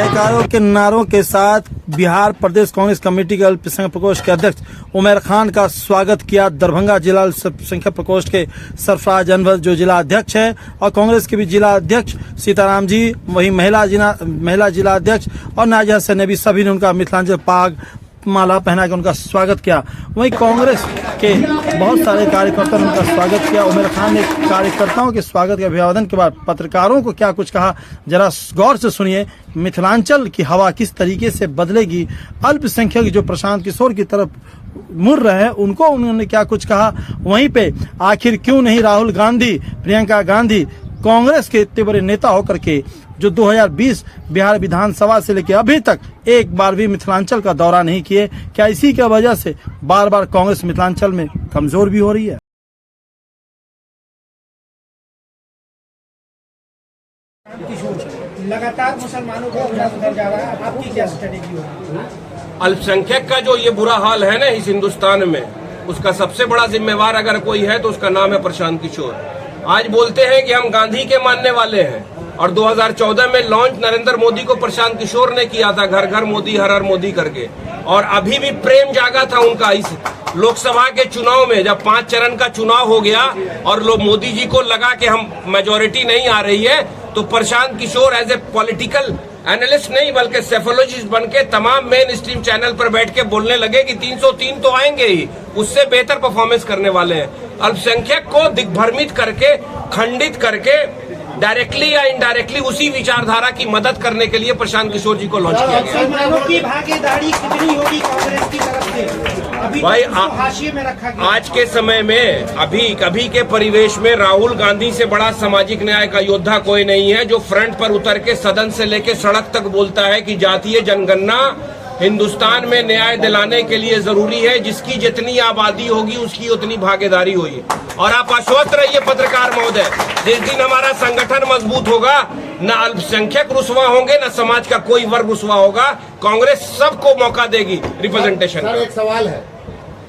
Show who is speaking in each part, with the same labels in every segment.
Speaker 1: जयकारों के नारों के साथ बिहार प्रदेश कांग्रेस कमेटी के अल्पसंख्यक प्रकोष्ठ के अध्यक्ष उमर खान का स्वागत किया दरभंगा जिला अल्पसंख्यक प्रकोष्ठ के सरफराज अनवर जो जिला अध्यक्ष है, और कांग्रेस के भी जिला अध्यक्ष सीताराम जी, वही महिला जिला अध्यक्ष और नाजिया हसन ने भी सभी ने उनका मिथिलांचल पाग माला पहना के उनका स्वागत किया। वहीं कांग्रेस के बहुत सारे कार्यकर्ताओं ने उनका स्वागत किया। उमर खान ने कार्यकर्ताओं के स्वागत के अभिवादन के बाद पत्रकारों को क्या कुछ कहा, जरा गौर से सुनिए। मिथिलांचल की हवा किस तरीके से बदलेगी, अल्पसंख्यक जो प्रशांत किशोर की तरफ मुड़ रहे हैं उनको उन्होंने क्या कुछ कहा। वहीं पे आखिर क्यों नहीं राहुल गांधी, प्रियंका गांधी कांग्रेस के इतने बड़े नेता होकर के जो 2020 बिहार विधानसभा से लेकर अभी तक एक बार भी मिथिलांचल का दौरा नहीं किए, क्या इसी की वजह से बार बार कांग्रेस मिथिलांचल में कमजोर भी हो रही है?
Speaker 2: लगातार मुसलमानों का उधर जा रहा है, आपकी क्या स्ट्रेटेजी होगी?
Speaker 3: अल्पसंख्यक का जो ये बुरा हाल है ना इस हिंदुस्तान में, उसका सबसे बड़ा जिम्मेवार अगर कोई है तो उसका नाम है प्रशांत किशोर। आज बोलते हैं कि हम गांधी के मानने वाले हैं, और 2014 में लॉन्च नरेंद्र मोदी को प्रशांत किशोर ने किया था, घर घर मोदी हर हर मोदी करके। और अभी भी प्रेम जागा था उनका इस लोकसभा के चुनाव में, जब 5 चरण का चुनाव हो गया और लोग मोदी जी को लगा कि हम मेजोरिटी नहीं आ रही है, तो Prashant Kishor as a political analyst नहीं बल्कि सेफोलॉजिस्ट बन के तमाम मेन स्ट्रीम चैनल पर बैठ के बोलने लगे कि 303 तो आएंगे ही, उससे बेहतर परफॉर्मेंस करने वाले हैं। अल्पसंख्यक को दिग्भ्रमित करके, खंडित करके, डायरेक्टली या इनडायरेक्टली उसी विचारधारा की मदद करने के लिए प्रशांत किशोर जी को लॉन्च किया गया।
Speaker 2: मुसलमानों की भागीदारी कितनी होगी कांग्रेस की तरफ से? अभी
Speaker 3: भाई
Speaker 2: हाशिए में रखा गया।
Speaker 3: आज के समय में अभी के परिवेश में राहुल गांधी से बड़ा सामाजिक न्याय का योद्धा कोई नहीं है, जो फ्रंट पर उतर के सदन से लेके सड़क तक बोलता है कि जातीय जनगणना हिंदुस्तान में न्याय दिलाने के लिए जरूरी है, जिसकी जितनी आबादी होगी उसकी उतनी भागीदारी होगी। और आप आश्वस्त रहिए पत्रकार महोदय, जिस दिन हमारा संगठन मजबूत होगा, न अल्पसंख्यक रुसवा होंगे, न समाज का कोई वर्ग रुसवा होगा। कांग्रेस सबको मौका देगी रिप्रेजेंटेशन।
Speaker 4: सर एक सवाल है,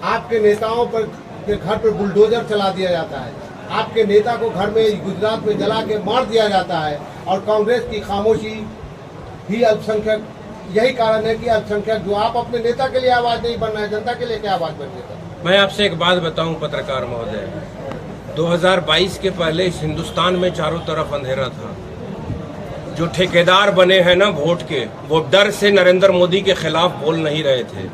Speaker 4: आपके नेताओं पर के घर पर बुलडोजर चला दिया जाता है, आपके नेता को घर में गुजरात में जला के मार दिया जाता है, और कांग्रेस की खामोशी ही अल्पसंख्यक, यही कारण है कि अल्पसंख्यक जो आप अपने नेता के लिए आवाज नहीं बन रहे हैं, जनता के लिए क्या आवाज बन रहे?
Speaker 3: मैं आपसे एक बात बताऊं पत्रकार महोदय, 2022 के पहले इस हिंदुस्तान में चारों तरफ अंधेरा था। जो ठेकेदार बने हैं ना वोट के, वो डर से नरेंद्र मोदी के खिलाफ बोल नहीं रहे थे,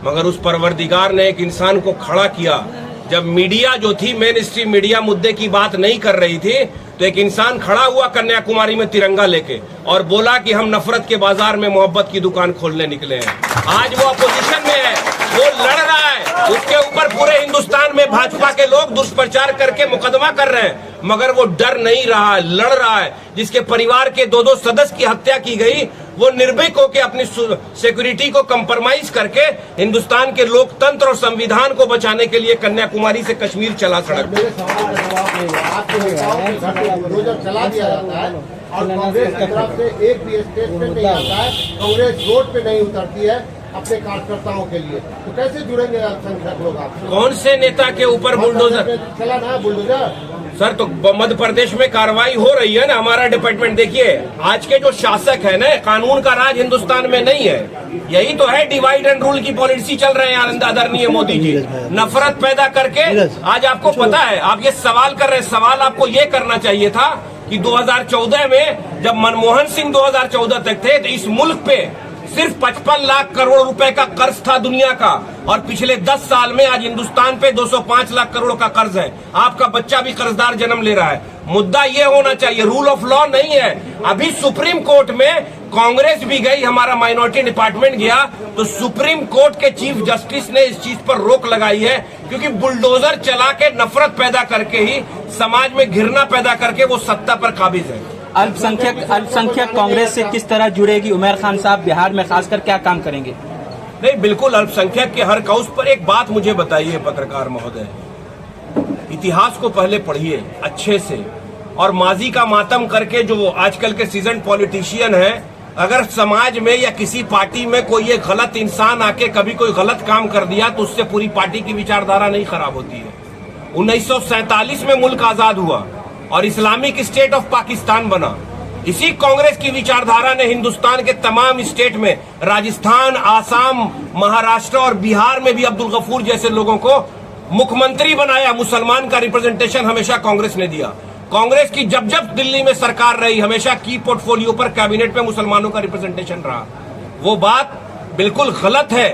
Speaker 3: मगर उस परवरदिगार ने एक इंसान को खड़ा किया। जब मीडिया जो थी मेन स्ट्रीम मीडिया मुद्दे की बात नहीं कर रही थी, तो एक इंसान खड़ा हुआ कन्याकुमारी में तिरंगा लेके और बोला कि हम नफरत के बाजार में मोहब्बत की दुकान खोलने निकले हैं। आज वो अपोजिशन में है, वो लड़ रहा है, उसके ऊपर पूरे हिंदुस्तान में भाजपा के लोग दुष्प्रचार करके मुकदमा कर रहे हैं, मगर वो डर नहीं रहा है, लड़ रहा है। जिसके परिवार के 2-2 सदस्य की हत्या की गई, वो निर्भीक होकर अपनी सिक्योरिटी को कंप्रोमाइज करके हिंदुस्तान के लोकतंत्र और संविधान को बचाने के लिए कन्याकुमारी से कश्मीर चला सड़क।
Speaker 4: मेरे सवाल का जवाब नहीं हुआ। आपके नेताओं के घर पर बुलडोजर चला दिया जाता है और कांग्रेस की तरफ से एक भी स्टेटमेंट नहीं आता है, कांग्रेस रोड पे नहीं उतरती है अपने कार्यकर्ताओं के लिए, तो कैसे जुड़ेंगे अल्पसंख्यक लोग आपसे?
Speaker 3: कौन से नेता के ऊपर बुलडोजर
Speaker 4: चला ना बुलडोजर?
Speaker 3: सर तो मध्य प्रदेश में कार्रवाई हो रही है ना, हमारा डिपार्टमेंट। देखिए आज के जो शासक है ना, कानून का राज हिंदुस्तान में नहीं है, यही तो है डिवाइड एंड रूल की पॉलिसी चल रहे हैं आदरणीय मोदी जी, नफरत पैदा करके। आज आपको पता है, आप ये सवाल कर रहे हैं, सवाल आपको ये करना चाहिए था कि 2014 में जब मनमोहन सिंह 2014 तक थे, तो इस मुल्क पे सिर्फ 55 लाख करोड़ रुपए का कर्ज था दुनिया का, और पिछले 10 साल में आज हिंदुस्तान पे 205 लाख करोड़ का कर्ज है। आपका बच्चा भी कर्जदार जन्म ले रहा है। मुद्दा ये होना चाहिए, रूल ऑफ लॉ नहीं है। अभी सुप्रीम कोर्ट में कांग्रेस भी गई, हमारा माइनॉरिटी डिपार्टमेंट गया, तो सुप्रीम कोर्ट के चीफ जस्टिस ने इस चीज पर रोक लगाई है, क्योंकि बुलडोजर चला के नफरत पैदा करके ही, समाज में घृणा पैदा करके वो सत्ता पर काबिज है।
Speaker 5: अल्पसंख्यक कांग्रेस से किस तरह जुड़ेगी? उमर खान साहब बिहार में खासकर क्या काम करेंगे?
Speaker 3: नहीं, बिल्कुल अल्पसंख्यक के हर कौस पर। एक बात मुझे बताइए पत्रकार महोदय, इतिहास को पहले पढ़िए अच्छे से, और माजी का मातम करके जो आजकल के सीजन पॉलिटिशियन है, अगर समाज में या किसी पार्टी में कोई एक गलत इंसान आके कभी कोई गलत काम कर दिया, तो उससे पूरी पार्टी की विचारधारा नहीं खराब होती है। 1947 में मुल्क आजाद हुआ और इस्लामिक स्टेट ऑफ पाकिस्तान बना। इसी कांग्रेस की विचारधारा ने हिंदुस्तान के तमाम स्टेट में, राजस्थान, आसाम, महाराष्ट्र और बिहार में भी अब्दुल गफूर जैसे लोगों को मुख्यमंत्री बनाया। मुसलमान का रिप्रेजेंटेशन हमेशा कांग्रेस ने दिया। कांग्रेस की जब जब दिल्ली में सरकार रही, हमेशा की पोर्टफोलियो पर कैबिनेट में मुसलमानों का रिप्रेजेंटेशन रहा। वो बात बिल्कुल गलत है।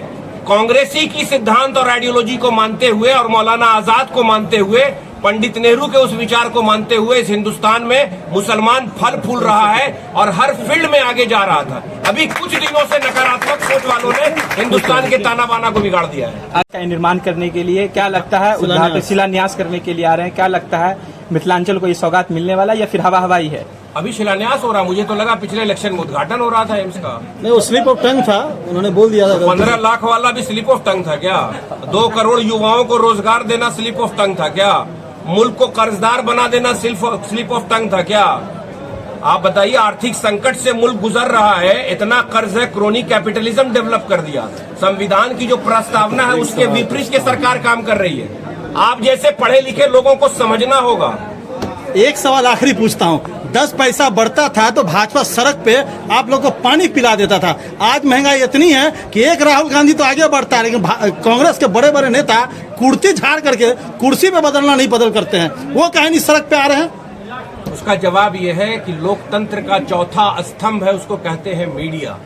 Speaker 3: कांग्रेसी की सिद्धांत और आइडियोलॉजी को मानते हुए और मौलाना आजाद को मानते हुए, पंडित नेहरू के उस विचार को मानते हुए इस हिंदुस्तान में मुसलमान फल फूल रहा है और हर फील्ड में आगे जा रहा था। अभी कुछ दिनों से नकारात्मक सोच वालों ने हिंदुस्तान के ताना बाना को बिगाड़ दिया है।
Speaker 5: आज का निर्माण करने के लिए क्या लगता है, उद्घाटन शिलान्यास करने के लिए आ रहे हैं, क्या लगता है मिथिलांचल को ये सौगात मिलने वाला या फिर हवा हवाई है?
Speaker 3: अभी शिलान्यास हो रहा, मुझे तो लगा पिछले इलेक्शन में उद्घाटन हो रहा था एम्स का।
Speaker 1: नहीं, वो स्लिप ऑफ टंग था, उन्होंने बोल दिया था।
Speaker 3: 15 लाख वाला भी स्लिप ऑफ टंग था क्या? 2 करोड़ युवाओं को रोजगार देना स्लिप ऑफ टंग था क्या? मुल्क को कर्जदार बना देना स्लिप ऑफ टंग था क्या? आप बताइए, आर्थिक संकट से मुल्क गुजर रहा है, इतना कर्ज है, क्रोनी कैपिटलिज्म डेवलप कर दिया। संविधान की जो प्रस्तावना है उसके विपरीत के सरकार काम कर रही है। आप जैसे पढ़े लिखे लोगों को समझना होगा।
Speaker 1: एक सवाल आखिरी पूछता हूँ, 10 पैसा बढ़ता था तो भाजपा सड़क पे आप लोग को पानी पिला देता था। आज महंगाई इतनी है कि एक राहुल गांधी तो आगे बढ़ता है, लेकिन कांग्रेस के बड़े बड़े नेता कुर्सी झाड़ करके कुर्सी पे बदलना नहीं बदल करते हैं। वो कहानी सड़क पे आ रहे हैं।
Speaker 3: उसका जवाब यह है कि लोकतंत्र का चौथा स्तंभ है, उसको कहते हैं मीडिया।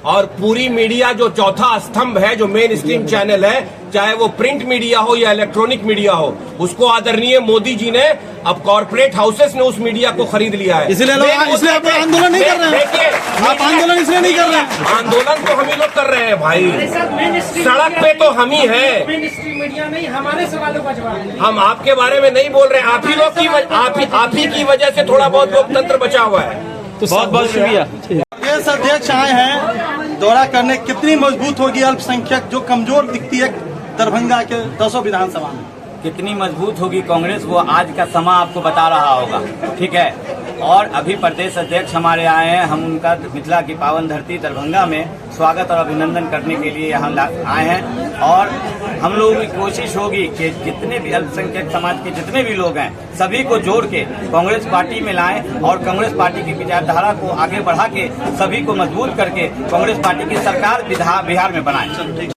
Speaker 3: और पूरी मीडिया जो चौथा स्तंभ है, जो मेन स्ट्रीम चैनल है, चाहे वो प्रिंट मीडिया हो या इलेक्ट्रॉनिक मीडिया हो, उसको आदरणीय मोदी जी ने, अब कॉर्पोरेट हाउसेस ने उस मीडिया को खरीद लिया है।
Speaker 1: इसलिए आप आंदोलन नहीं कर रहे हैं। आप आंदोलन इसलिए नहीं कर रहे हैं।
Speaker 3: आंदोलन तो हम ही लोग कर रहे हैं भाई, सड़क पे तो हम ही है।
Speaker 2: मीडिया नहीं, हमारे सवालों का जवाब।
Speaker 3: हम आपके बारे में नहीं बोल रहे हैं, आप ही लोग की आप ही की वजह से थोड़ा बहुत लोकतंत्र बचा हुआ है।
Speaker 1: तो बहुत बहुत शुक्रिया। प्रदेश अध्यक्ष आए हैं दौरा करने, कितनी मजबूत होगी अल्पसंख्यक जो कमजोर दिखती है दरभंगा के 10 विधानसभा में?
Speaker 6: कितनी मजबूत होगी कांग्रेस, वो आज का समय आपको बता रहा होगा। ठीक है, और अभी प्रदेश अध्यक्ष हमारे आए हैं, हम उनका मिथिला की पावन धरती दरभंगा में स्वागत और अभिनंदन करने के लिए यहाँ आए हैं। और हम लोगों की कोशिश होगी कि जितने भी अल्पसंख्यक समाज के जितने भी लोग हैं, सभी को जोड़ के कांग्रेस पार्टी में लाएं और कांग्रेस पार्टी की विचारधारा को आगे बढ़ा के सभी को मजबूत करके कांग्रेस पार्टी की सरकार बिहार में बनाएं।